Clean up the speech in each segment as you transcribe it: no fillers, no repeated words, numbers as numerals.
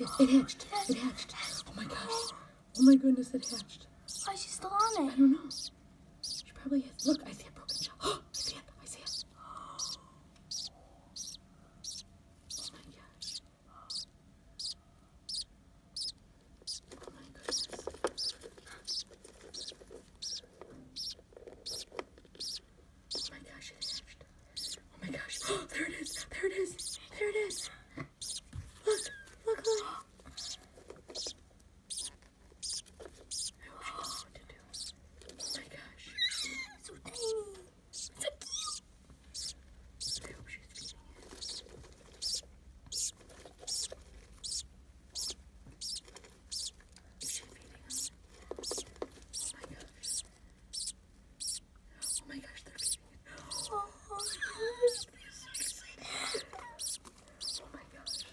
It hatched. It hatched. Oh my gosh. Oh my goodness, it hatched. Why is she still on it? I don't know. She probably is. Look, I see a broken shell. Oh, I see it. I see it. Oh my gosh. Oh my goodness. Oh my gosh, it hatched. Oh my gosh. Oh, there it is. There it is. There it is. Look. Look, look. I hope she knows what to do. Oh my gosh. So tiny. So cute. I hope she's feeding it. Is she feeding it? Oh my gosh. Oh my gosh, they're feeding it. Oh, Oh my gosh.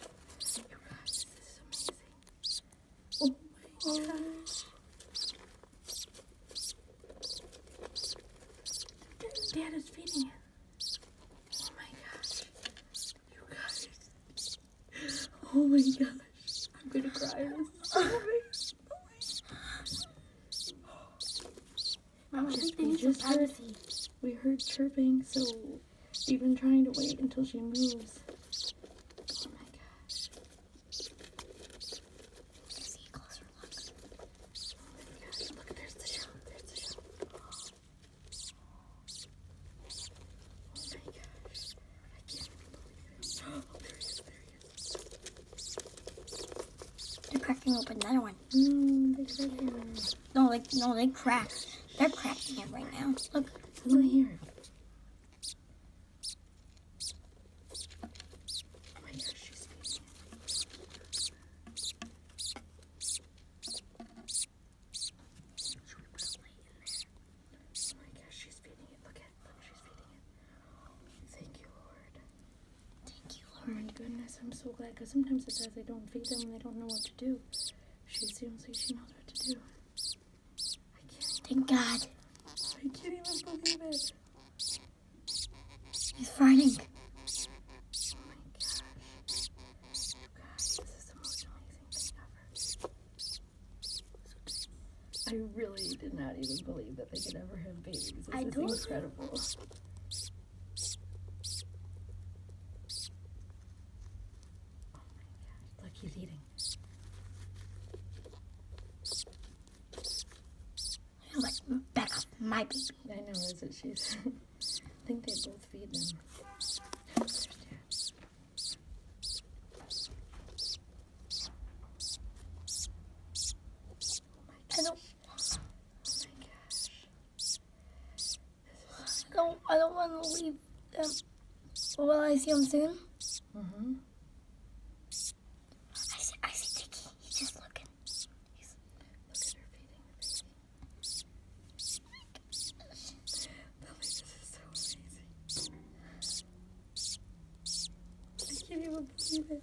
You guys, this is amazing. Oh my gosh. Dad is feeding it. Oh my gosh. You guys. Oh my gosh. I'm gonna cry. This is so amazing. Mom, I think they We need some just heard, privacy. we heard chirping, so we've been trying to wait until she moves. Oh my gosh. See a closer look. Oh my gosh. Look, there's the shell. There's the shell. Oh my gosh. I can't even believe it. Oh, there he is. There he is. They're cracking open another one. They said him. No, they cracked. They're cracking it right now. Look. I want to hear it. Oh my gosh, she's feeding it. Oh my gosh, she's feeding it. Look, she's feeding it. Thank you, Lord. Thank you, Oh my goodness, I'm so glad, because sometimes it says they don't feed them and they don't know what to do. She seems like she knows what to do. Thank God. I can't even believe it. He's farting. Oh my gosh. You guys, this is the most amazing thing ever. I really did not even believe that they could ever have babies. This I is don't. incredible. Oh my gosh. Look, he's eating. Like, back off my baby. I know, is it? She's. I think they both feed them. There's Dad. I don't. Oh my gosh. I don't want to leave them. Will I see him soon? Mm-hmm. I see Tiki. He's just looking. Look at her feeding the baby. Billy, this is so amazing. I can't even believe it.